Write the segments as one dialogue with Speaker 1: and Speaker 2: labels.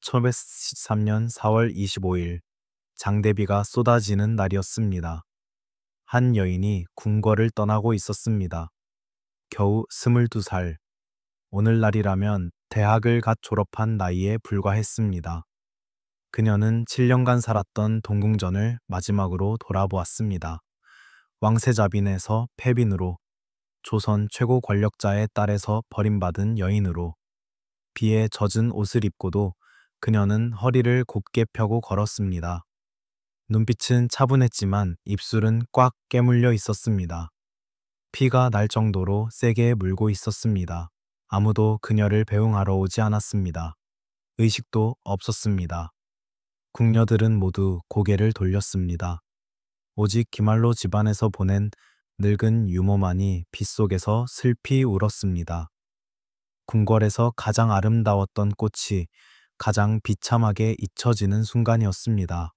Speaker 1: 1913년 4월 25일 장대비가 쏟아지는 날이었습니다. 한 여인이 궁궐을 떠나고 있었습니다. 겨우 22살. 오늘날이라면 대학을 갓 졸업한 나이에 불과했습니다. 그녀는 7년간 살았던 동궁전을 마지막으로 돌아보았습니다. 왕세자빈에서 패빈으로, 조선 최고 권력자의 딸에서 버림받은 여인으로, 비에 젖은 옷을 입고도 그녀는 허리를 곧게 펴고 걸었습니다. 눈빛은 차분했지만 입술은 꽉 깨물려 있었습니다. 피가 날 정도로 세게 물고 있었습니다. 아무도 그녀를 배웅하러 오지 않았습니다. 의식도 없었습니다. 궁녀들은 모두 고개를 돌렸습니다. 오직 기말로 집안에서 보낸 늙은 유모만이 빗속에서 슬피 울었습니다. 궁궐에서 가장 아름다웠던 꽃이 가장 비참하게 잊혀지는 순간이었습니다.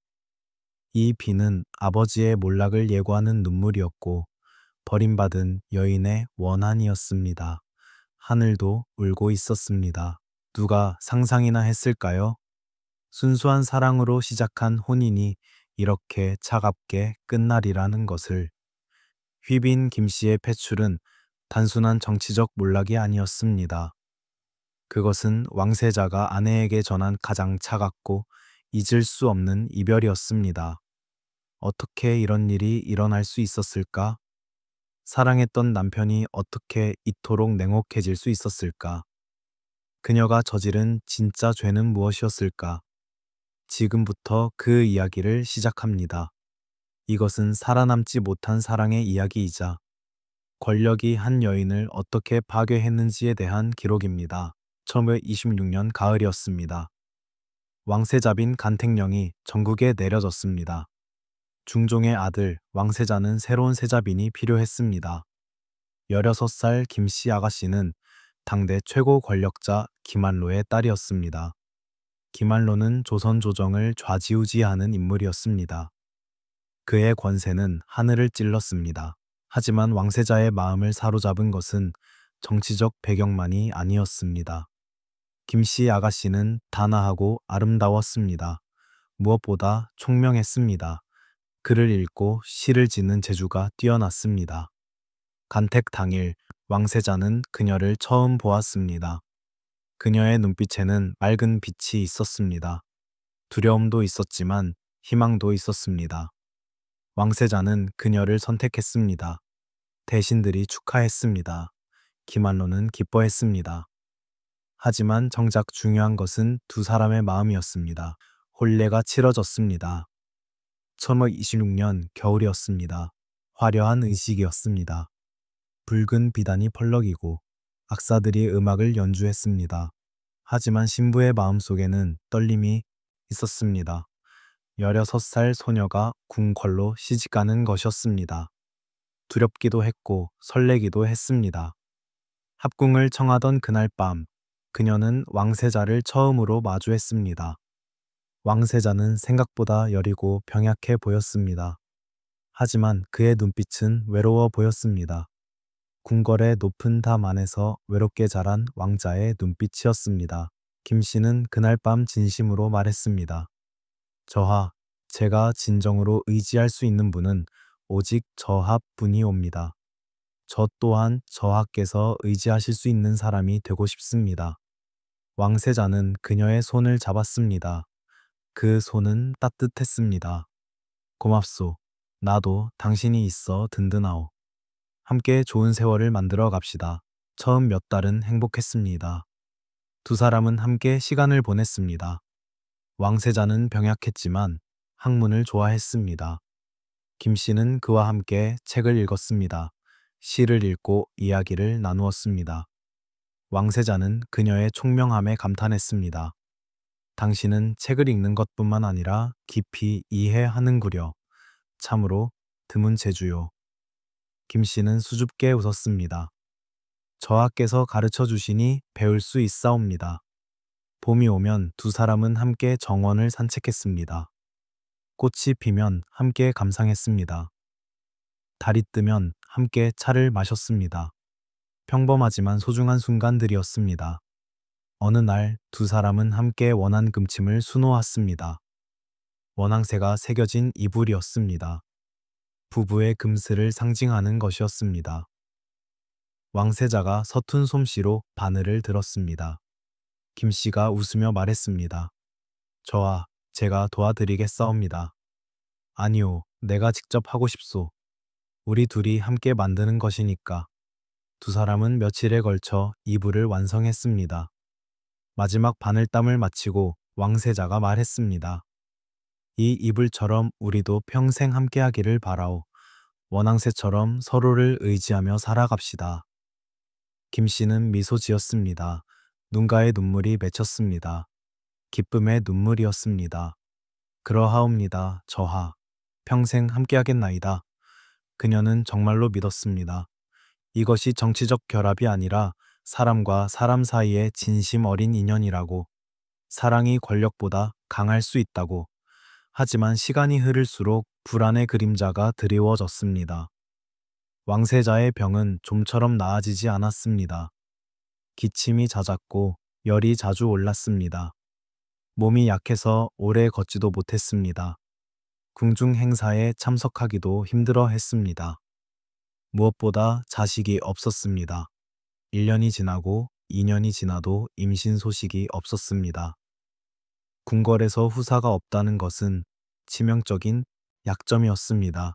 Speaker 1: 이 비는 아버지의 몰락을 예고하는 눈물이었고 버림받은 여인의 원한이었습니다. 하늘도 울고 있었습니다. 누가 상상이나 했을까요? 순수한 사랑으로 시작한 혼인이 이렇게 차갑게 끝날이라는 것을. 휘빈 김씨의 패출은 단순한 정치적 몰락이 아니었습니다. 그것은 왕세자가 아내에게 전한 가장 차갑고 잊을 수 없는 이별이었습니다. 어떻게 이런 일이 일어날 수 있었을까? 사랑했던 남편이 어떻게 이토록 냉혹해질 수 있었을까? 그녀가 저지른 진짜 죄는 무엇이었을까? 지금부터 그 이야기를 시작합니다. 이것은 살아남지 못한 사랑의 이야기이자 권력이 한 여인을 어떻게 파괴했는지에 대한 기록입니다. 1926년 가을이었습니다. 왕세자빈 간택령이 전국에 내려졌습니다. 중종의 아들 왕세자는 새로운 세자빈이 필요했습니다. 16살 김씨 아가씨는 당대 최고 권력자 기만로의 딸이었습니다. 기만로는 조선 조정을 좌지우지하는 인물이었습니다. 그의 권세는 하늘을 찔렀습니다. 하지만 왕세자의 마음을 사로잡은 것은 정치적 배경만이 아니었습니다. 김씨 아가씨는 단아하고 아름다웠습니다. 무엇보다 총명했습니다. 글을 읽고 시를 짓는 재주가 뛰어났습니다. 간택 당일 왕세자는 그녀를 처음 보았습니다. 그녀의 눈빛에는 맑은 빛이 있었습니다. 두려움도 있었지만 희망도 있었습니다. 왕세자는 그녀를 선택했습니다. 대신들이 축하했습니다. 기만로는 기뻐했습니다. 하지만 정작 중요한 것은 두 사람의 마음이었습니다. 혼례가 치러졌습니다. 1926년 겨울이었습니다. 화려한 의식이었습니다. 붉은 비단이 펄럭이고 악사들이 음악을 연주했습니다. 하지만 신부의 마음속에는 떨림이 있었습니다. 16살 소녀가 궁궐로 시집가는 것이었습니다. 두렵기도 했고 설레기도 했습니다. 합궁을 청하던 그날 밤, 그녀는 왕세자를 처음으로 마주했습니다. 왕세자는 생각보다 여리고 병약해 보였습니다. 하지만 그의 눈빛은 외로워 보였습니다. 궁궐의 높은 담 안에서 외롭게 자란 왕자의 눈빛이었습니다. 김씨는 그날 밤 진심으로 말했습니다. 저하, 제가 진정으로 의지할 수 있는 분은 오직 저하뿐이옵니다. 저 또한 저하께서 의지하실 수 있는 사람이 되고 싶습니다. 왕세자는 그녀의 손을 잡았습니다. 그 손은 따뜻했습니다. 고맙소. 나도 당신이 있어 든든하오. 함께 좋은 세월을 만들어 갑시다. 처음 몇 달은 행복했습니다. 두 사람은 함께 시간을 보냈습니다. 왕세자는 병약했지만 학문을 좋아했습니다. 김씨는 그와 함께 책을 읽었습니다. 시를 읽고 이야기를 나누었습니다. 왕세자는 그녀의 총명함에 감탄했습니다. 당신은 책을 읽는 것뿐만 아니라 깊이 이해하는구려. 참으로 드문 재주요. 김씨는 수줍게 웃었습니다. 저하께서 가르쳐 주시니 배울 수 있사옵니다. 봄이 오면 두 사람은 함께 정원을 산책했습니다. 꽃이 피면 함께 감상했습니다. 달이 뜨면 함께 차를 마셨습니다. 평범하지만 소중한 순간들이었습니다. 어느 날 두 사람은 함께 원한 금침을 수놓았습니다. 원앙새가 새겨진 이불이었습니다. 부부의 금슬을 상징하는 것이었습니다. 왕세자가 서툰 솜씨로 바늘을 들었습니다. 김씨가 웃으며 말했습니다. 저와 제가 도와드리겠사옵니다. 아니요, 내가 직접 하고 싶소. 우리 둘이 함께 만드는 것이니까. 두 사람은 며칠에 걸쳐 이불을 완성했습니다. 마지막 바늘땀을 마치고 왕세자가 말했습니다. 이 이불처럼 우리도 평생 함께하기를 바라오. 원앙새처럼 서로를 의지하며 살아갑시다. 김씨는 미소 지었습니다. 눈가에 눈물이 맺혔습니다. 기쁨의 눈물이었습니다. 그러하옵니다. 저하. 평생 함께하겠나이다. 그녀는 정말로 믿었습니다. 이것이 정치적 결합이 아니라 사람과 사람 사이의 진심 어린 인연이라고. 사랑이 권력보다 강할 수 있다고. 하지만 시간이 흐를수록 불안의 그림자가 드리워졌습니다. 왕세자의 병은 좀처럼 나아지지 않았습니다. 기침이 잦았고 열이 자주 올랐습니다. 몸이 약해서 오래 걷지도 못했습니다. 궁중 행사에 참석하기도 힘들어 했습니다. 무엇보다 자식이 없었습니다. 1년이 지나고 2년이 지나도 임신 소식이 없었습니다. 궁궐에서 후사가 없다는 것은 치명적인 약점이었습니다.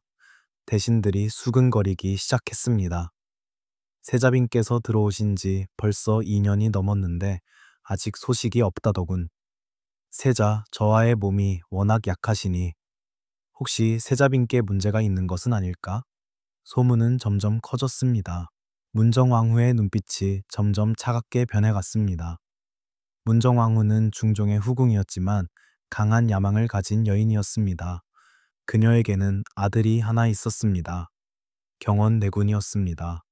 Speaker 1: 대신들이 수근거리기 시작했습니다. 세자빈께서 들어오신 지 벌써 2년이 넘었는데 아직 소식이 없다더군. 세자, 저하의 몸이 워낙 약하시니 혹시 세자빈께 문제가 있는 것은 아닐까? 소문은 점점 커졌습니다. 문정왕후의 눈빛이 점점 차갑게 변해갔습니다. 문정왕후는 중종의 후궁이었지만 강한 야망을 가진 여인이었습니다. 그녀에게는 아들이 하나 있었습니다. 경원내군이었습니다.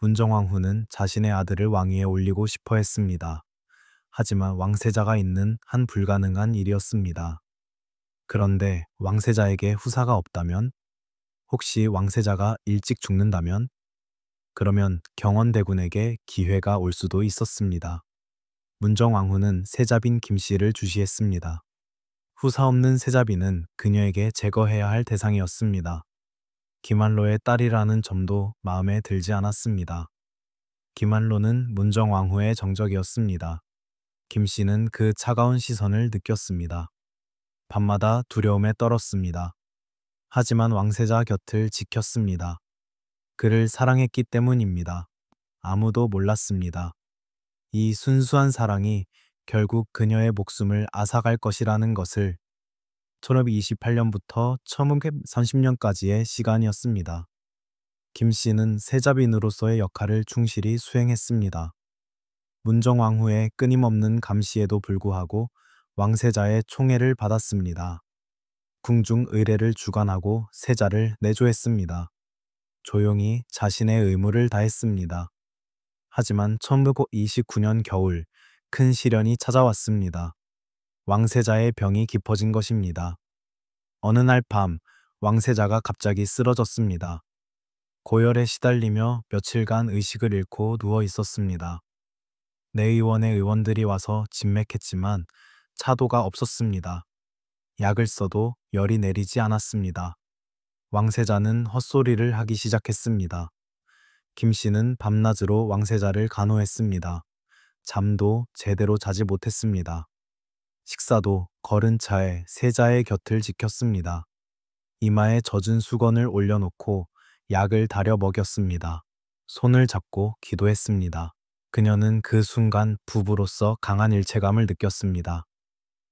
Speaker 1: 문정왕후는 자신의 아들을 왕위에 올리고 싶어 했습니다. 하지만 왕세자가 있는 한 불가능한 일이었습니다. 그런데 왕세자에게 후사가 없다면? 혹시 왕세자가 일찍 죽는다면? 그러면 경원대군에게 기회가 올 수도 있었습니다. 문정왕후는 세자빈 김씨를 주시했습니다. 후사 없는 세자빈은 그녀에게 제거해야 할 대상이었습니다. 김한로의 딸이라는 점도 마음에 들지 않았습니다. 김한로는 문정왕후의 정적이었습니다. 김씨는 그 차가운 시선을 느꼈습니다. 밤마다 두려움에 떨었습니다. 하지만 왕세자 곁을 지켰습니다. 그를 사랑했기 때문입니다. 아무도 몰랐습니다. 이 순수한 사랑이 결국 그녀의 목숨을 앗아갈 것이라는 것을. 1528년부터 1530년까지의 시간이었습니다. 김 씨는 세자빈으로서의 역할을 충실히 수행했습니다. 문정왕후의 끊임없는 감시에도 불구하고 왕세자의 총애를 받았습니다. 궁중 의례를 주관하고 세자를 내조했습니다. 조용히 자신의 의무를 다했습니다. 하지만 1529년 겨울 큰 시련이 찾아왔습니다. 왕세자의 병이 깊어진 것입니다. 어느 날 밤 왕세자가 갑자기 쓰러졌습니다. 고열에 시달리며 며칠간 의식을 잃고 누워 있었습니다. 내의원의 의원들이 와서 진맥했지만 차도가 없었습니다. 약을 써도 열이 내리지 않았습니다. 왕세자는 헛소리를 하기 시작했습니다. 김 씨는 밤낮으로 왕세자를 간호했습니다. 잠도 제대로 자지 못했습니다. 식사도 거른 차에 세자의 곁을 지켰습니다. 이마에 젖은 수건을 올려놓고 약을 다려 먹였습니다. 손을 잡고 기도했습니다. 그녀는 그 순간 부부로서 강한 일체감을 느꼈습니다.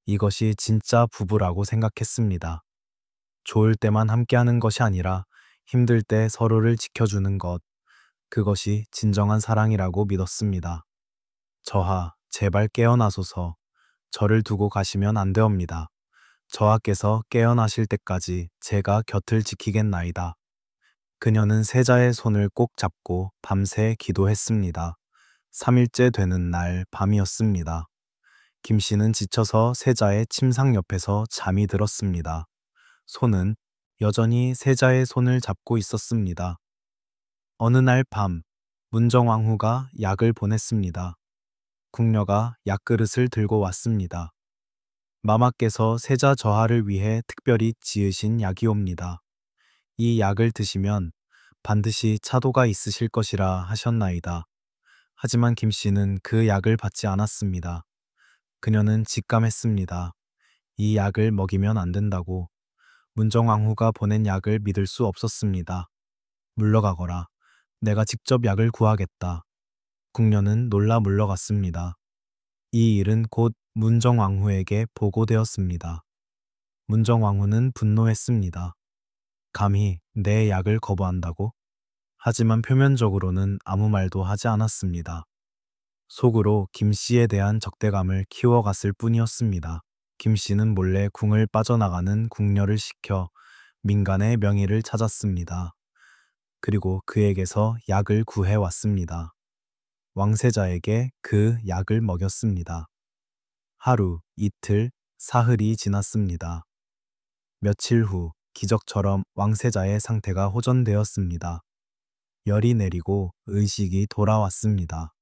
Speaker 1: 이것이 진짜 부부라고 생각했습니다. 좋을 때만 함께하는 것이 아니라 힘들 때 서로를 지켜주는 것, 그것이 진정한 사랑이라고 믿었습니다. 저하, 제발 깨어나소서. 저를 두고 가시면 안 되옵니다. 저하께서 깨어나실 때까지 제가 곁을 지키겠나이다. 그녀는 세자의 손을 꼭 잡고 밤새 기도했습니다. 3일째 되는 날 밤이었습니다. 김 씨는 지쳐서 세자의 침상 옆에서 잠이 들었습니다. 손은 여전히 세자의 손을 잡고 있었습니다. 어느 날 밤, 문정왕후가 약을 보냈습니다. 궁녀가 약그릇을 들고 왔습니다. 마마께서 세자 저하를 위해 특별히 지으신 약이옵니다. 이 약을 드시면 반드시 차도가 있으실 것이라 하셨나이다. 하지만 김 씨는 그 약을 받지 않았습니다. 그녀는 직감했습니다. 이 약을 먹이면 안 된다고. 문정왕후가 보낸 약을 믿을 수 없었습니다. 물러가거라. 내가 직접 약을 구하겠다. 궁녀는 놀라 물러갔습니다. 이 일은 곧 문정왕후에게 보고되었습니다. 문정왕후는 분노했습니다. 감히 내 약을 거부한다고? 하지만 표면적으로는 아무 말도 하지 않았습니다. 속으로 김 씨에 대한 적대감을 키워갔을 뿐이었습니다. 김 씨는 몰래 궁을 빠져나가는 궁녀를 시켜 민간의 명의를 찾았습니다. 그리고 그에게서 약을 구해왔습니다. 왕세자에게 그 약을 먹였습니다. 하루, 이틀, 사흘이 지났습니다. 며칠 후 기적처럼 왕세자의 상태가 호전되었습니다. 열이 내리고 의식이 돌아왔습니다.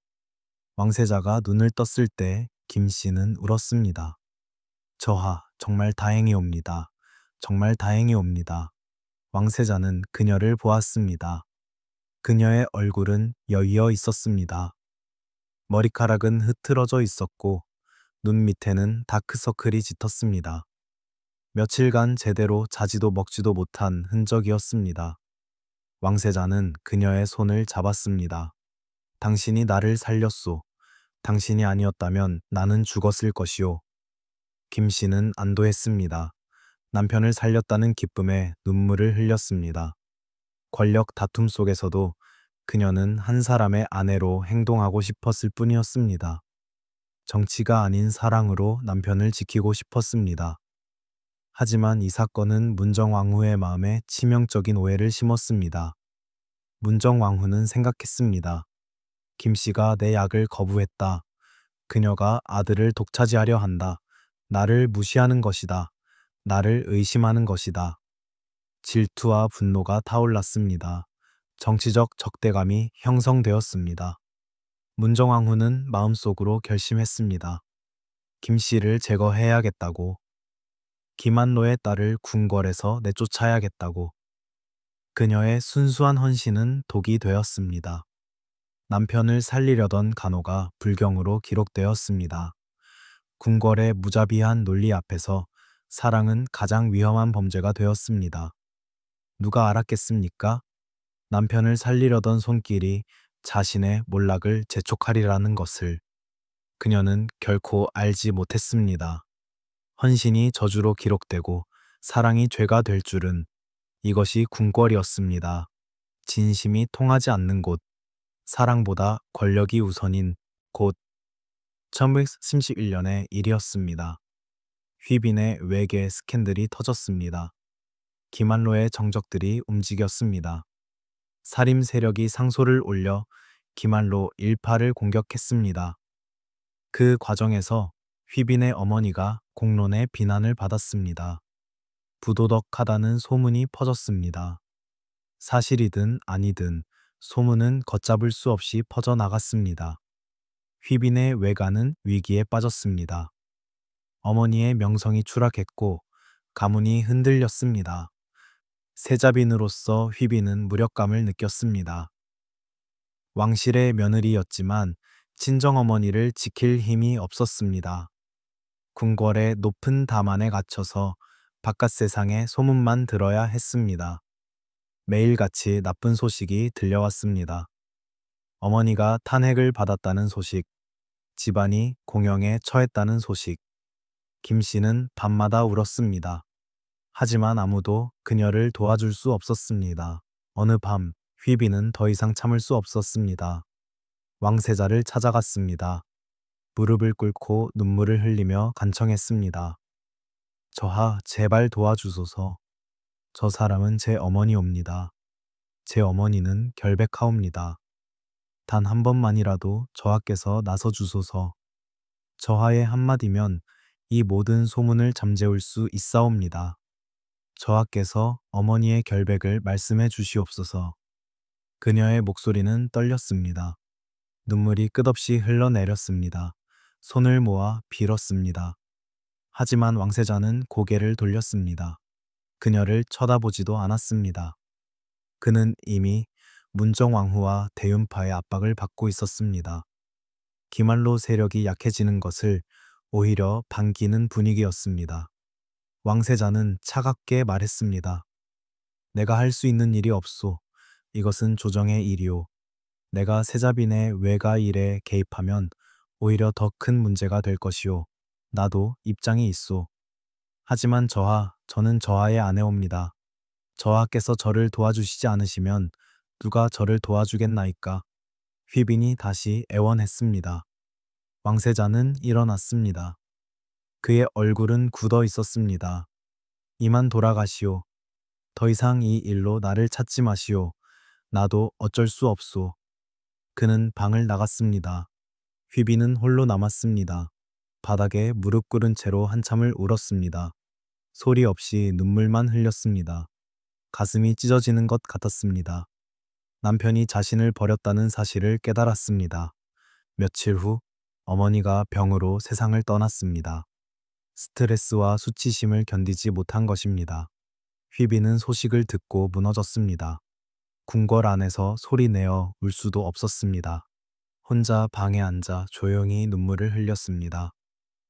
Speaker 1: 왕세자가 눈을 떴을 때 김 씨는 울었습니다. 저하, 정말 다행이옵니다. 정말 다행이옵니다. 왕세자는 그녀를 보았습니다. 그녀의 얼굴은 여위어 있었습니다. 머리카락은 흐트러져 있었고 눈 밑에는 다크서클이 짙었습니다. 며칠간 제대로 자지도 먹지도 못한 흔적이었습니다. 왕세자는 그녀의 손을 잡았습니다. 당신이 나를 살렸소. 당신이 아니었다면 나는 죽었을 것이오. 김 씨는 안도했습니다. 남편을 살렸다는 기쁨에 눈물을 흘렸습니다. 권력 다툼 속에서도 그녀는 한 사람의 아내로 행동하고 싶었을 뿐이었습니다. 정치가 아닌 사랑으로 남편을 지키고 싶었습니다. 하지만 이 사건은 문정왕후의 마음에 치명적인 오해를 심었습니다. 문정왕후는 생각했습니다. 김 씨가 내 약을 거부했다. 그녀가 아들을 독차지하려 한다. 나를 무시하는 것이다. 나를 의심하는 것이다. 질투와 분노가 타올랐습니다. 정치적 적대감이 형성되었습니다. 문정왕후는 마음속으로 결심했습니다. 김 씨를 제거해야겠다고. 김한로의 딸을 궁궐에서 내쫓아야겠다고. 그녀의 순수한 헌신은 독이 되었습니다. 남편을 살리려던 간호가 불경으로 기록되었습니다. 궁궐의 무자비한 논리 앞에서 사랑은 가장 위험한 범죄가 되었습니다. 누가 알았겠습니까? 남편을 살리려던 손길이 자신의 몰락을 재촉하리라는 것을 그녀는 결코 알지 못했습니다. 헌신이 저주로 기록되고 사랑이 죄가 될 줄은 이것이 궁궐이었습니다. 진심이 통하지 않는 곳, 사랑보다 권력이 우선인 곳. 1931년의 일이었습니다. 휘빈의 외계 스캔들이 터졌습니다. 김한로의 정적들이 움직였습니다. 살림 세력이 상소를 올려 김한로 일파를 공격했습니다. 그 과정에서 휘빈의 어머니가 공론의 비난을 받았습니다. 부도덕하다는 소문이 퍼졌습니다. 사실이든 아니든 소문은 걷잡을 수 없이 퍼져나갔습니다. 휘빈의 외가는 위기에 빠졌습니다. 어머니의 명성이 추락했고 가문이 흔들렸습니다. 세자빈으로서 휘빈은 무력감을 느꼈습니다. 왕실의 며느리였지만 친정어머니를 지킬 힘이 없었습니다. 궁궐의 높은 담안에 갇혀서 바깥 세상의 소문만 들어야 했습니다. 매일같이 나쁜 소식이 들려왔습니다. 어머니가 탄핵을 받았다는 소식, 집안이 공영에 처했다는 소식. 김 씨는 밤마다 울었습니다. 하지만 아무도 그녀를 도와줄 수 없었습니다. 어느 밤 휘비는 더 이상 참을 수 없었습니다. 왕세자를 찾아갔습니다. 무릎을 꿇고 눈물을 흘리며 간청했습니다. 저하, 제발 도와주소서. 저 사람은 제 어머니옵니다. 제 어머니는 결백하옵니다. 단 한 번만이라도 저하께서 나서주소서. 저하의 한마디면 이 모든 소문을 잠재울 수 있사옵니다. 저하께서 어머니의 결백을 말씀해 주시옵소서. 그녀의 목소리는 떨렸습니다. 눈물이 끝없이 흘러내렸습니다. 손을 모아 빌었습니다. 하지만 왕세자는 고개를 돌렸습니다. 그녀를 쳐다보지도 않았습니다. 그는 이미 문정왕후와 대윤파의 압박을 받고 있었습니다. 기말로 세력이 약해지는 것을 오히려 반기는 분위기였습니다. 왕세자는 차갑게 말했습니다. 내가 할 수 있는 일이 없소. 이것은 조정의 일이오. 내가 세자빈의 외가 일에 개입하면 오히려 더 큰 문제가 될 것이오. 나도 입장이 있소. 하지만 저는 저하의 아내옵니다. 저하께서 저를 도와주시지 않으시면 누가 저를 도와주겠나이까? 휘빈이 다시 애원했습니다. 왕세자는 일어났습니다. 그의 얼굴은 굳어 있었습니다. 이만 돌아가시오. 더 이상 이 일로 나를 찾지 마시오. 나도 어쩔 수 없소. 그는 방을 나갔습니다. 휘빈은 홀로 남았습니다. 바닥에 무릎 꿇은 채로 한참을 울었습니다. 소리 없이 눈물만 흘렸습니다. 가슴이 찢어지는 것 같았습니다. 남편이 자신을 버렸다는 사실을 깨달았습니다. 며칠 후 어머니가 병으로 세상을 떠났습니다. 스트레스와 수치심을 견디지 못한 것입니다. 휘비는 소식을 듣고 무너졌습니다. 궁궐 안에서 소리내어 울 수도 없었습니다. 혼자 방에 앉아 조용히 눈물을 흘렸습니다.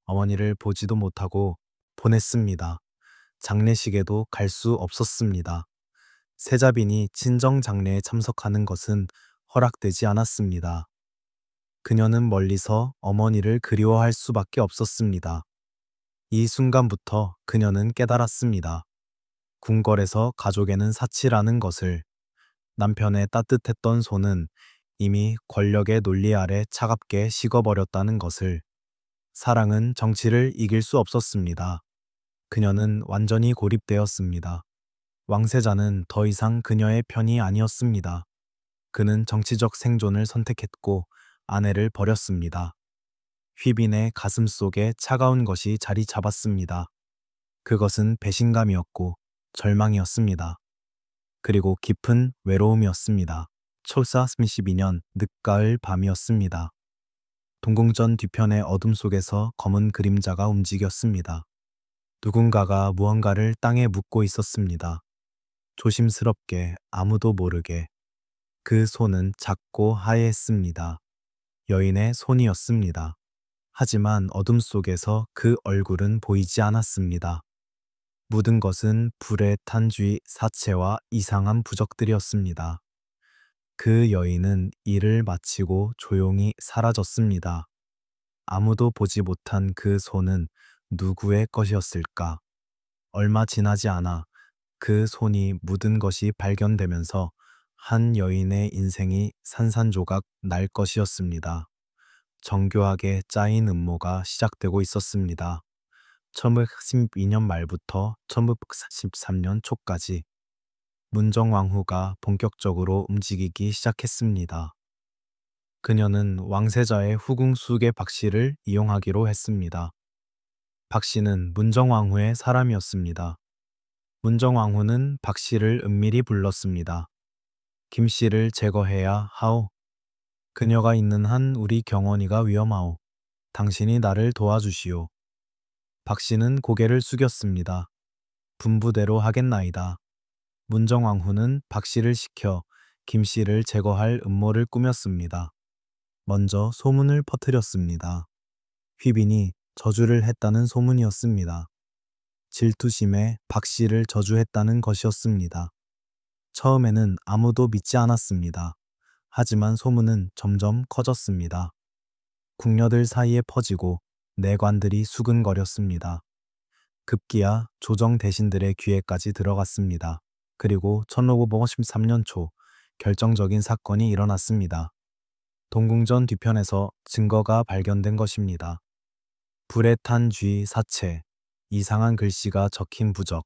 Speaker 1: 어머니를 보지도 못하고 보냈습니다. 장례식에도 갈 수 없었습니다. 세자빈이 친정 장례에 참석하는 것은 허락되지 않았습니다. 그녀는 멀리서 어머니를 그리워할 수밖에 없었습니다. 이 순간부터 그녀는 깨달았습니다. 궁궐에서 가족에는 사치라는 것을. 남편의 따뜻했던 손은 이미 권력의 논리 아래 차갑게 식어버렸다는 것을. 사랑은 정치를 이길 수 없었습니다. 그녀는 완전히 고립되었습니다. 왕세자는 더 이상 그녀의 편이 아니었습니다. 그는 정치적 생존을 선택했고 아내를 버렸습니다. 휘빈의 가슴 속에 차가운 것이 자리 잡았습니다. 그것은 배신감이었고 절망이었습니다. 그리고 깊은 외로움이었습니다. 촐사 32년 늦가을 밤이었습니다. 동궁전 뒤편의 어둠 속에서 검은 그림자가 움직였습니다. 누군가가 무언가를 땅에 묻고 있었습니다. 조심스럽게 아무도 모르게. 그 손은 작고 하얘했습니다. 여인의 손이었습니다. 하지만 어둠 속에서 그 얼굴은 보이지 않았습니다. 묻은 것은 불에 탄 쥐 사체와 이상한 부적들이었습니다. 그 여인은 일을 마치고 조용히 사라졌습니다. 아무도 보지 못한 그 손은 누구의 것이었을까? 얼마 지나지 않아 그 손이 묻은 것이 발견되면서 한 여인의 인생이 산산조각 날 것이었습니다. 정교하게 짜인 음모가 시작되고 있었습니다. 1912년 말부터 1943년 초까지 문정왕후가 본격적으로 움직이기 시작했습니다. 그녀는 왕세자의 후궁숙의 박씨를 이용하기로 했습니다. 박씨는 문정왕후의 사람이었습니다. 문정왕후는 박씨를 은밀히 불렀습니다. 김씨를 제거해야 하오. 그녀가 있는 한 우리 경원이가 위험하오. 당신이 나를 도와주시오. 박씨는 고개를 숙였습니다. 분부대로 하겠나이다. 문정왕후는 박씨를 시켜 김씨를 제거할 음모를 꾸몄습니다. 먼저 소문을 퍼뜨렸습니다. 휘빈이 저주를 했다는 소문이었습니다. 질투심에 박씨를 저주했다는 것이었습니다. 처음에는 아무도 믿지 않았습니다. 하지만 소문은 점점 커졌습니다. 궁녀들 사이에 퍼지고 내관들이 수근거렸습니다. 급기야 조정 대신들의 귀에까지 들어갔습니다. 그리고 1553년 초 결정적인 사건이 일어났습니다. 동궁전 뒤편에서 증거가 발견된 것입니다. 불에 탄 쥐 사체, 이상한 글씨가 적힌 부적,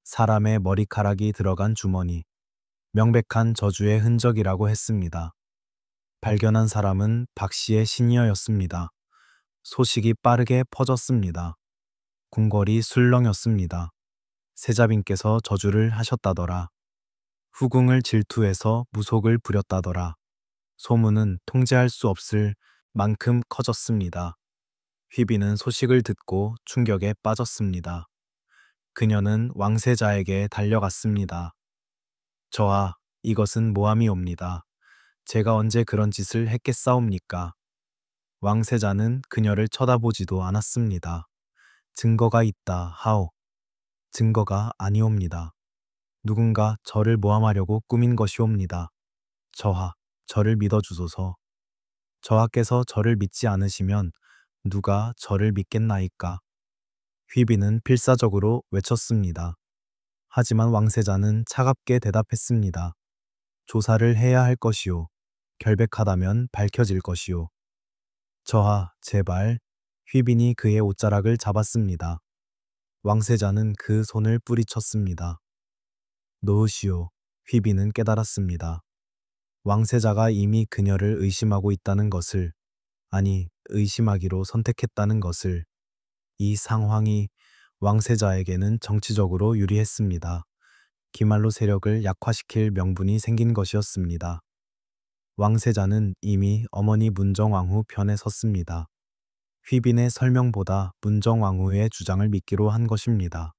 Speaker 1: 사람의 머리카락이 들어간 주머니, 명백한 저주의 흔적이라고 했습니다. 발견한 사람은 박씨의 시니어였습니다. 소식이 빠르게 퍼졌습니다. 궁궐이 술렁였습니다. 세자빈께서 저주를 하셨다더라. 후궁을 질투해서 무속을 부렸다더라. 소문은 통제할 수 없을 만큼 커졌습니다. 휘비는 소식을 듣고 충격에 빠졌습니다. 그녀는 왕세자에게 달려갔습니다. 저하, 이것은 모함이옵니다. 제가 언제 그런 짓을 했겠사옵니까? 왕세자는 그녀를 쳐다보지도 않았습니다. 증거가 있다 하오. 증거가 아니옵니다. 누군가 저를 모함하려고 꾸민 것이옵니다. 저하, 저를 믿어주소서. 저하께서 저를 믿지 않으시면 누가 저를 믿겠나이까? 휘비는 필사적으로 외쳤습니다. 하지만 왕세자는 차갑게 대답했습니다. 조사를 해야 할 것이오. 결백하다면 밝혀질 것이오. 저하, 제발. 휘빈이 그의 옷자락을 잡았습니다. 왕세자는 그 손을 뿌리쳤습니다. 놓으시오. 휘빈은 깨달았습니다. 왕세자가 이미 그녀를 의심하고 있다는 것을, 아니, 의심하기로 선택했다는 것을. 이 상황이 왕세자에게는 정치적으로 유리했습니다. 기말로 세력을 약화시킬 명분이 생긴 것이었습니다. 왕세자는 이미 어머니 문정왕후 편에 섰습니다. 휘빈의 설명보다 문정왕후의 주장을 믿기로 한 것입니다.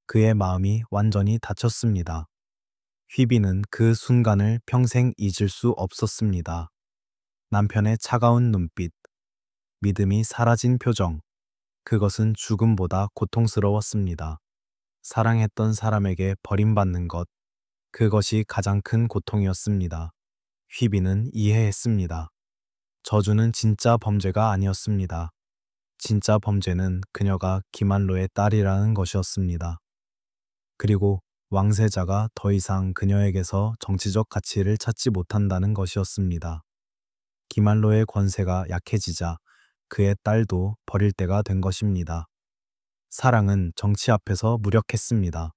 Speaker 1: 그의 마음이 완전히 닫혔습니다. 휘빈은 그 순간을 평생 잊을 수 없었습니다. 남편의 차가운 눈빛, 믿음이 사라진 표정, 그것은 죽음보다 고통스러웠습니다. 사랑했던 사람에게 버림받는 것, 그것이 가장 큰 고통이었습니다. 휘비는 이해했습니다. 저주는 진짜 범죄가 아니었습니다. 진짜 범죄는 그녀가 기만로의 딸이라는 것이었습니다. 그리고 왕세자가 더 이상 그녀에게서 정치적 가치를 찾지 못한다는 것이었습니다. 기말로의 권세가 약해지자 그의 딸도 버릴 때가 된 것입니다. 사랑은 정치 앞에서 무력했습니다.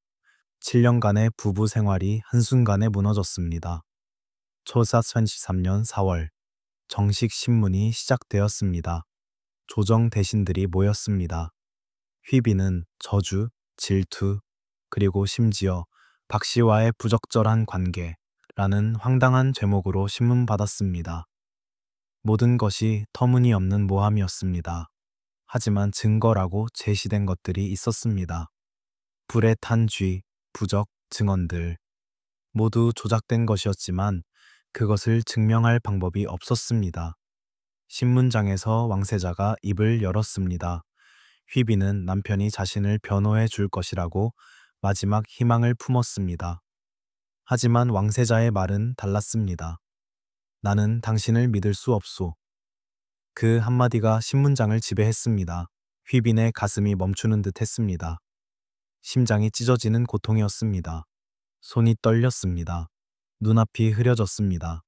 Speaker 1: 7년간의 부부 생활이 한순간에 무너졌습니다. 초사 23년 4월 정식 신문이 시작되었습니다. 조정 대신들이 모였습니다. 휘비는 저주, 질투, 그리고 심지어 박 씨와의 부적절한 관계라는 황당한 제목으로 신문받았습니다. 모든 것이 터무니없는 모함이었습니다. 하지만 증거라고 제시된 것들이 있었습니다. 불에 탄 쥐, 부적, 증언들. 모두 조작된 것이었지만 그것을 증명할 방법이 없었습니다. 신문장에서 왕세자가 입을 열었습니다. 휘비는 남편이 자신을 변호해 줄 것이라고 마지막 희망을 품었습니다. 하지만 왕세자의 말은 달랐습니다. 나는 당신을 믿을 수 없소. 그 한마디가 신문장을 지배했습니다. 휘빈의 가슴이 멈추는 듯 했습니다. 심장이 찢어지는 고통이었습니다. 손이 떨렸습니다. 눈앞이 흐려졌습니다.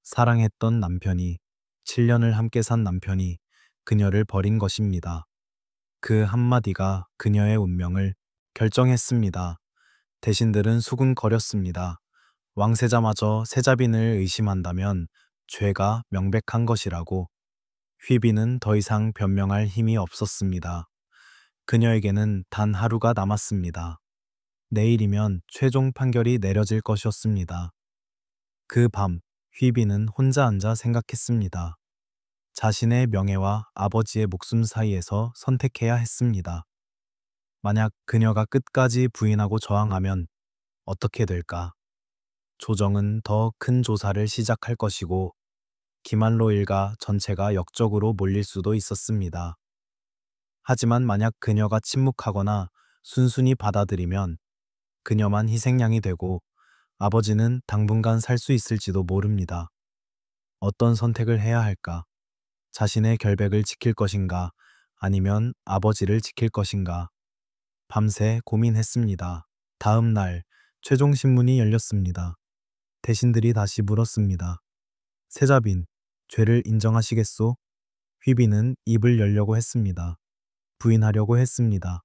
Speaker 1: 사랑했던 남편이, 7년을 함께 산 남편이 그녀를 버린 것입니다. 그 한마디가 그녀의 운명을 결정했습니다. 대신들은 수군거렸습니다. 왕세자마저 세자빈을 의심한다면 죄가 명백한 것이라고. 휘비는 더 이상 변명할 힘이 없었습니다. 그녀에게는 단 하루가 남았습니다. 내일이면 최종 판결이 내려질 것이었습니다. 그 밤, 휘비는 혼자 앉아 생각했습니다. 자신의 명예와 아버지의 목숨 사이에서 선택해야 했습니다. 만약 그녀가 끝까지 부인하고 저항하면 어떻게 될까? 조정은 더 큰 조사를 시작할 것이고 기말로 일가 전체가 역적으로 몰릴 수도 있었습니다. 하지만 만약 그녀가 침묵하거나 순순히 받아들이면 그녀만 희생양이 되고 아버지는 당분간 살 수 있을지도 모릅니다. 어떤 선택을 해야 할까? 자신의 결백을 지킬 것인가? 아니면 아버지를 지킬 것인가? 밤새 고민했습니다. 다음 날 최종 신문이 열렸습니다. 대신들이 다시 물었습니다. 세자빈, 죄를 인정하시겠소? 휘비는 입을 열려고 했습니다. 부인하려고 했습니다.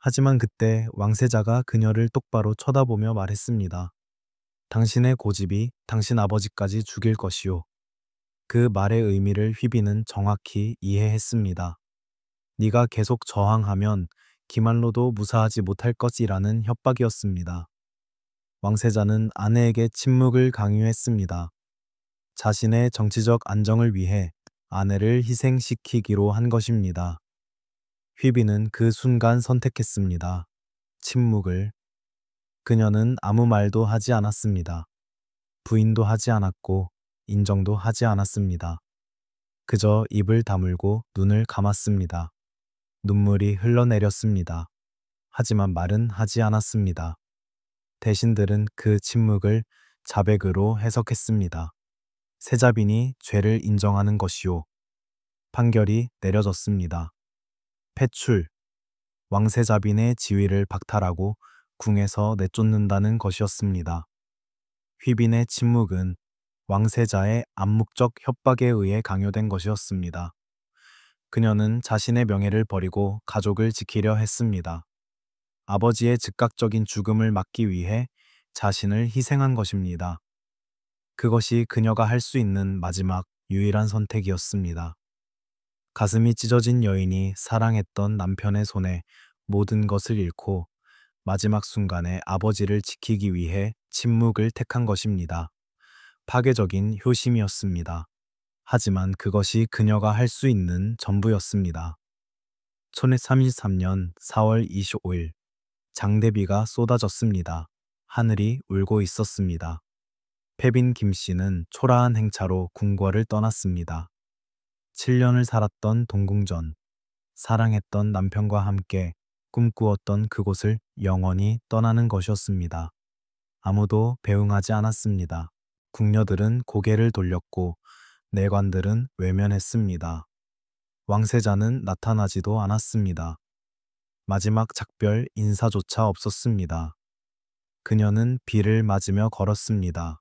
Speaker 1: 하지만 그때 왕세자가 그녀를 똑바로 쳐다보며 말했습니다. 당신의 고집이 당신 아버지까지 죽일 것이오. 그 말의 의미를 휘비는 정확히 이해했습니다. 네가 계속 저항하면 기말로도 무사하지 못할 것이라는 협박이었습니다. 왕세자는 아내에게 침묵을 강요했습니다. 자신의 정치적 안정을 위해 아내를 희생시키기로 한 것입니다. 휘비는 그 순간 선택했습니다. 침묵을. 그녀는 아무 말도 하지 않았습니다. 부인도 하지 않았고 인정도 하지 않았습니다. 그저 입을 다물고 눈을 감았습니다. 눈물이 흘러내렸습니다. 하지만 말은 하지 않았습니다. 대신들은 그 침묵을 자백으로 해석했습니다. 세자빈이 죄를 인정하는 것이요. 판결이 내려졌습니다. 폐출, 왕세자빈의 지위를 박탈하고 궁에서 내쫓는다는 것이었습니다. 휘빈의 침묵은 왕세자의 암묵적 협박에 의해 강요된 것이었습니다. 그녀는 자신의 명예를 버리고 가족을 지키려 했습니다. 아버지의 즉각적인 죽음을 막기 위해 자신을 희생한 것입니다. 그것이 그녀가 할 수 있는 마지막 유일한 선택이었습니다. 가슴이 찢어진 여인이 사랑했던 남편의 손에 모든 것을 잃고 마지막 순간에 아버지를 지키기 위해 침묵을 택한 것입니다. 파괴적인 효심이었습니다. 하지만 그것이 그녀가 할 수 있는 전부였습니다. 1233년 4월 25일, 장대비가 쏟아졌습니다. 하늘이 울고 있었습니다. 패빈 김씨는 초라한 행차로 궁궐을 떠났습니다. 7년을 살았던 동궁전, 사랑했던 남편과 함께 꿈꾸었던 그곳을 영원히 떠나는 것이었습니다. 아무도 배웅하지 않았습니다. 궁녀들은 고개를 돌렸고 내관들은 외면했습니다. 왕세자는 나타나지도 않았습니다. 마지막 작별 인사조차 없었습니다. 그녀는 비를 맞으며 걸었습니다.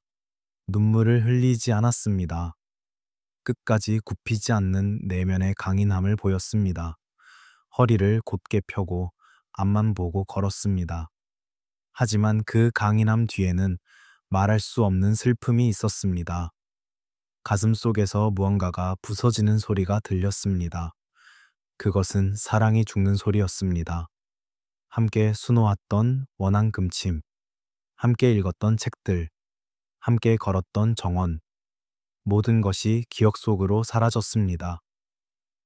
Speaker 1: 눈물을 흘리지 않았습니다. 끝까지 굽히지 않는 내면의 강인함을 보였습니다. 허리를 곧게 펴고 앞만 보고 걸었습니다. 하지만 그 강인함 뒤에는 말할 수 없는 슬픔이 있었습니다. 가슴 속에서 무언가가 부서지는 소리가 들렸습니다. 그것은 사랑이 죽는 소리였습니다. 함께 수놓았던 원앙금침, 함께 읽었던 책들, 함께 걸었던 정원, 모든 것이 기억 속으로 사라졌습니다.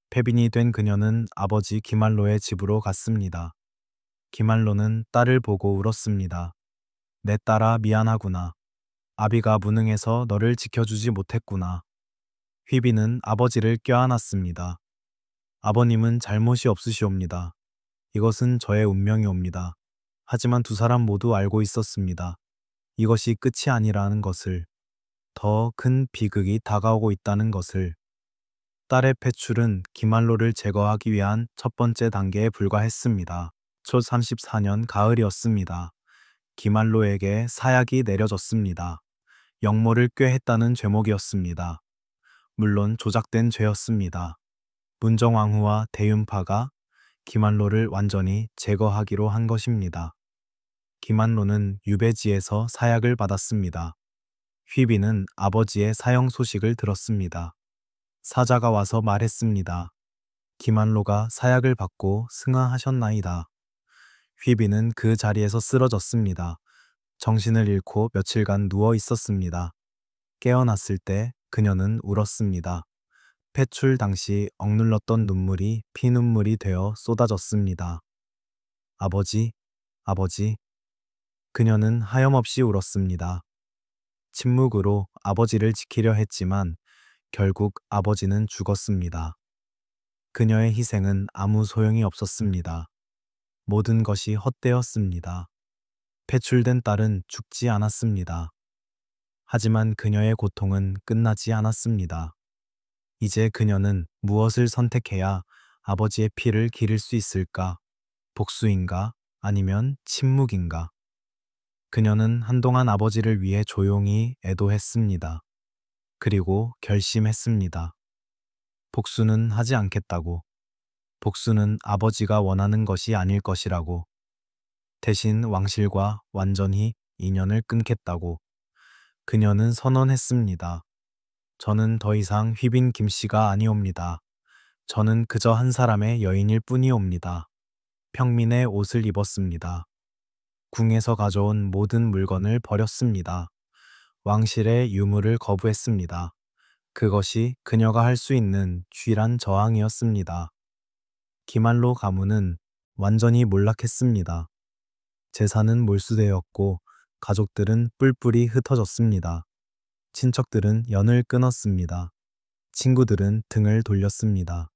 Speaker 1: 패빈이 된 그녀는 아버지 기말로의 집으로 갔습니다. 기말로는 딸을 보고 울었습니다. 내 딸아, 미안하구나. 아비가 무능해서 너를 지켜주지 못했구나. 휘비는 아버지를 껴안았습니다. 아버님은 잘못이 없으시옵니다. 이것은 저의 운명이옵니다. 하지만 두 사람 모두 알고 있었습니다. 이것이 끝이 아니라는 것을, 더 큰 비극이 다가오고 있다는 것을. 딸의 폐출은 기말로를 제거하기 위한 첫 번째 단계에 불과했습니다. 초 34년 가을이었습니다. 기말로에게 사약이 내려졌습니다. 역모를 꾀했다는 죄목이었습니다. 물론 조작된 죄였습니다. 문정왕후와 대윤파가 기말로를 완전히 제거하기로 한 것입니다. 기말로는 유배지에서 사약을 받았습니다. 휘비는 아버지의 사형 소식을 들었습니다. 사자가 와서 말했습니다. 기말로가 사약을 받고 승하하셨나이다. 휘비는 그 자리에서 쓰러졌습니다. 정신을 잃고 며칠간 누워 있었습니다. 깨어났을 때 그녀는 울었습니다. 폐출 당시 억눌렀던 눈물이 피눈물이 되어 쏟아졌습니다. 아버지, 아버지. 그녀는 하염없이 울었습니다. 침묵으로 아버지를 지키려 했지만 결국 아버지는 죽었습니다. 그녀의 희생은 아무 소용이 없었습니다. 모든 것이 헛되었습니다. 배출된 딸은 죽지 않았습니다. 하지만 그녀의 고통은 끝나지 않았습니다. 이제 그녀는 무엇을 선택해야 아버지의 피를 기를 수 있을까? 복수인가? 아니면 침묵인가? 그녀는 한동안 아버지를 위해 조용히 애도했습니다. 그리고 결심했습니다. 복수는 하지 않겠다고. 복수는 아버지가 원하는 것이 아닐 것이라고. 대신 왕실과 완전히 인연을 끊겠다고. 그녀는 선언했습니다. 저는 더 이상 휘빈 김씨가 아니옵니다. 저는 그저 한 사람의 여인일 뿐이옵니다. 평민의 옷을 입었습니다. 궁에서 가져온 모든 물건을 버렸습니다. 왕실의 유물을 거부했습니다. 그것이 그녀가 할 수 있는 쥐란 저항이었습니다. 기말로 가문은 완전히 몰락했습니다. 재산은 몰수되었고 가족들은 뿔뿔이 흩어졌습니다. 친척들은 연을 끊었습니다. 친구들은 등을 돌렸습니다.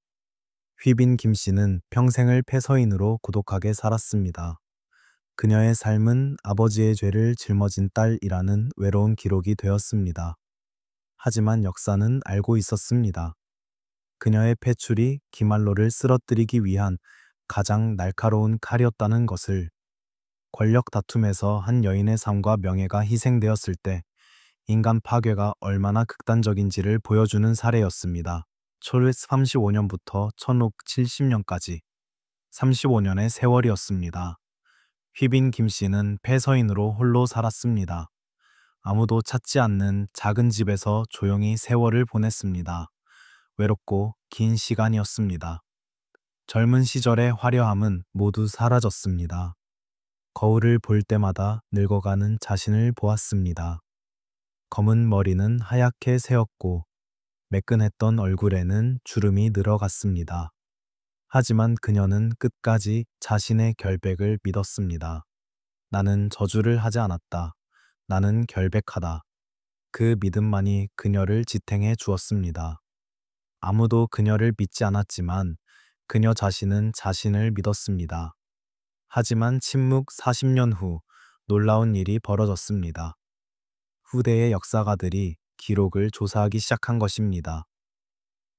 Speaker 1: 휘빈 김 씨는 평생을 폐서인으로 고독하게 살았습니다. 그녀의 삶은 아버지의 죄를 짊어진 딸이라는 외로운 기록이 되었습니다. 하지만 역사는 알고 있었습니다. 그녀의 폐출이 기말로를 쓰러뜨리기 위한 가장 날카로운 칼이었다는 것을. 권력 다툼에서 한 여인의 삶과 명예가 희생되었을 때 인간 파괴가 얼마나 극단적인지를 보여주는 사례였습니다. 1935년부터 1970년까지 35년의 세월이었습니다. 휘빈 김 씨는 폐서인으로 홀로 살았습니다. 아무도 찾지 않는 작은 집에서 조용히 세월을 보냈습니다. 외롭고 긴 시간이었습니다. 젊은 시절의 화려함은 모두 사라졌습니다. 거울을 볼 때마다 늙어가는 자신을 보았습니다. 검은 머리는 하얗게 새었고 매끈했던 얼굴에는 주름이 늘어갔습니다. 하지만 그녀는 끝까지 자신의 결백을 믿었습니다. 나는 저주를 하지 않았다. 나는 결백하다. 그 믿음만이 그녀를 지탱해 주었습니다. 아무도 그녀를 믿지 않았지만 그녀 자신은 자신을 믿었습니다. 하지만 침묵 40년 후 놀라운 일이 벌어졌습니다. 후대의 역사가들이 기록을 조사하기 시작한 것입니다.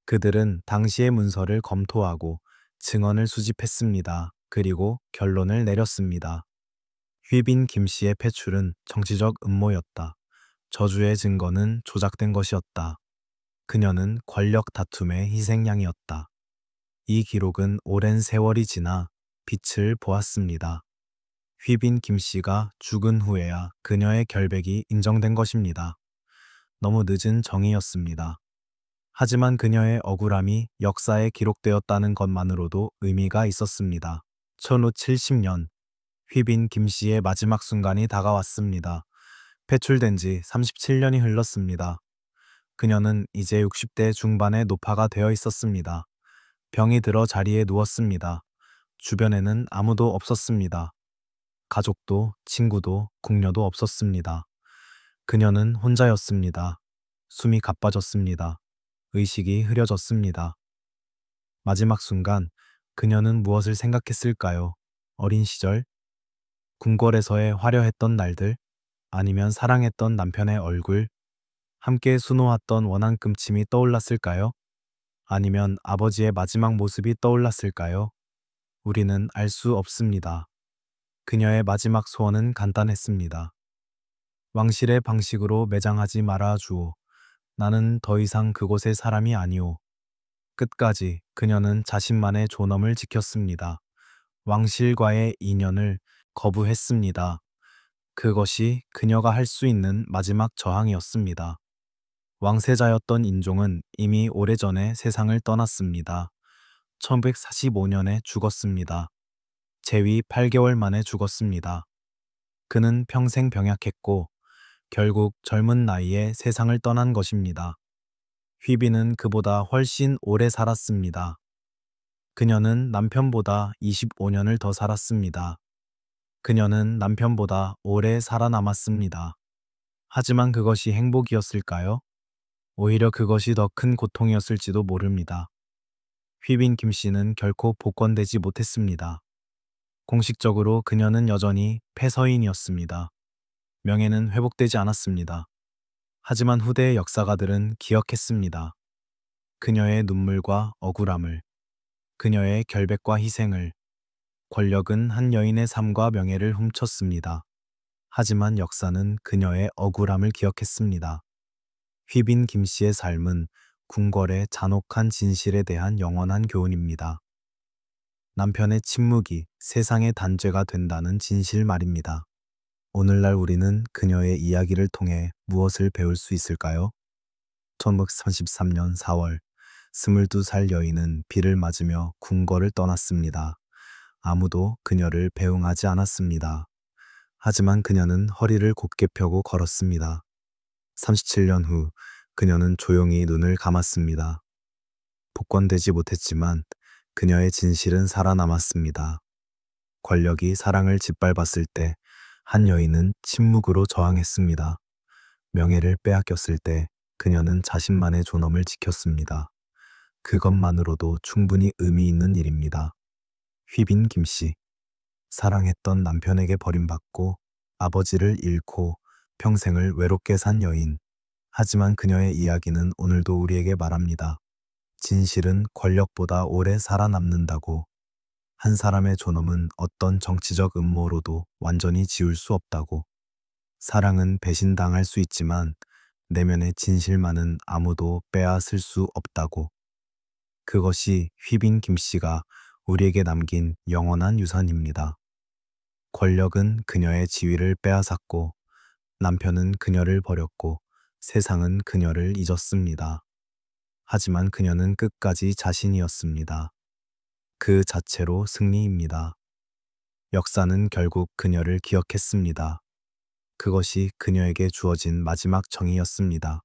Speaker 1: 그들은 당시의 문서를 검토하고 증언을 수집했습니다. 그리고 결론을 내렸습니다. 휘빈 김 씨의 폐출은 정치적 음모였다. 저주의 증거는 조작된 것이었다. 그녀는 권력 다툼의 희생양이었다. 이 기록은 오랜 세월이 지나 빛을 보았습니다. 휘빈 김 씨가 죽은 후에야 그녀의 결백이 인정된 것입니다. 너무 늦은 정의였습니다. 하지만 그녀의 억울함이 역사에 기록되었다는 것만으로도 의미가 있었습니다. 1970년 휘빈 김 씨의 마지막 순간이 다가왔습니다. 배출된 지 37년이 흘렀습니다. 그녀는 이제 60대 중반의 노파가 되어 있었습니다. 병이 들어 자리에 누웠습니다. 주변에는 아무도 없었습니다. 가족도 친구도 궁녀도 없었습니다. 그녀는 혼자였습니다. 숨이 가빠졌습니다. 의식이 흐려졌습니다. 마지막 순간 그녀는 무엇을 생각했을까요? 어린 시절? 궁궐에서의 화려했던 날들? 아니면 사랑했던 남편의 얼굴? 함께 수놓았던 원한 끔침이 떠올랐을까요? 아니면 아버지의 마지막 모습이 떠올랐을까요? 우리는 알 수 없습니다. 그녀의 마지막 소원은 간단했습니다. 왕실의 방식으로 매장하지 말아 주오. 나는 더 이상 그곳의 사람이 아니오. 끝까지 그녀는 자신만의 존엄을 지켰습니다. 왕실과의 인연을 거부했습니다. 그것이 그녀가 할 수 있는 마지막 저항이었습니다. 왕세자였던 인종은 이미 오래전에 세상을 떠났습니다. 1945년에 죽었습니다. 재위 8개월 만에 죽었습니다. 그는 평생 병약했고 결국 젊은 나이에 세상을 떠난 것입니다. 휘비는 그보다 훨씬 오래 살았습니다. 그녀는 남편보다 25년을 더 살았습니다. 그녀는 남편보다 오래 살아남았습니다. 하지만 그것이 행복이었을까요? 오히려 그것이 더 큰 고통이었을지도 모릅니다. 휘빈 김 씨는 결코 복권되지 못했습니다. 공식적으로 그녀는 여전히 폐서인이었습니다. 명예는 회복되지 않았습니다. 하지만 후대의 역사가들은 기억했습니다. 그녀의 눈물과 억울함을, 그녀의 결백과 희생을. 권력은 한 여인의 삶과 명예를 훔쳤습니다. 하지만 역사는 그녀의 억울함을 기억했습니다. 휘빈 김 씨의 삶은 궁궐의 잔혹한 진실에 대한 영원한 교훈입니다. 남편의 침묵이 세상의 단죄가 된다는 진실 말입니다. 오늘날 우리는 그녀의 이야기를 통해 무엇을 배울 수 있을까요? 1933년 4월 22살 여인은 비를 맞으며 궁궐을 떠났습니다. 아무도 그녀를 배웅하지 않았습니다. 하지만 그녀는 허리를 곧게 펴고 걸었습니다. 37년 후 그녀는 조용히 눈을 감았습니다. 복권되지 못했지만 그녀의 진실은 살아남았습니다. 권력이 사랑을 짓밟았을 때 한 여인은 침묵으로 저항했습니다. 명예를 빼앗겼을 때 그녀는 자신만의 존엄을 지켰습니다. 그것만으로도 충분히 의미 있는 일입니다. 휘빈 김씨. 사랑했던 남편에게 버림받고 아버지를 잃고 평생을 외롭게 산 여인. 하지만 그녀의 이야기는 오늘도 우리에게 말합니다. 진실은 권력보다 오래 살아남는다고. 한 사람의 존엄은 어떤 정치적 음모로도 완전히 지울 수 없다고. 사랑은 배신당할 수 있지만 내면의 진실만은 아무도 빼앗을 수 없다고. 그것이 휘빈 김씨가 우리에게 남긴 영원한 유산입니다. 권력은 그녀의 지위를 빼앗았고 남편은 그녀를 버렸고 세상은 그녀를 잊었습니다. 하지만 그녀는 끝까지 자신이었습니다. 그 자체로 승리입니다. 역사는 결국 그녀를 기억했습니다. 그것이 그녀에게 주어진 마지막 정의였습니다.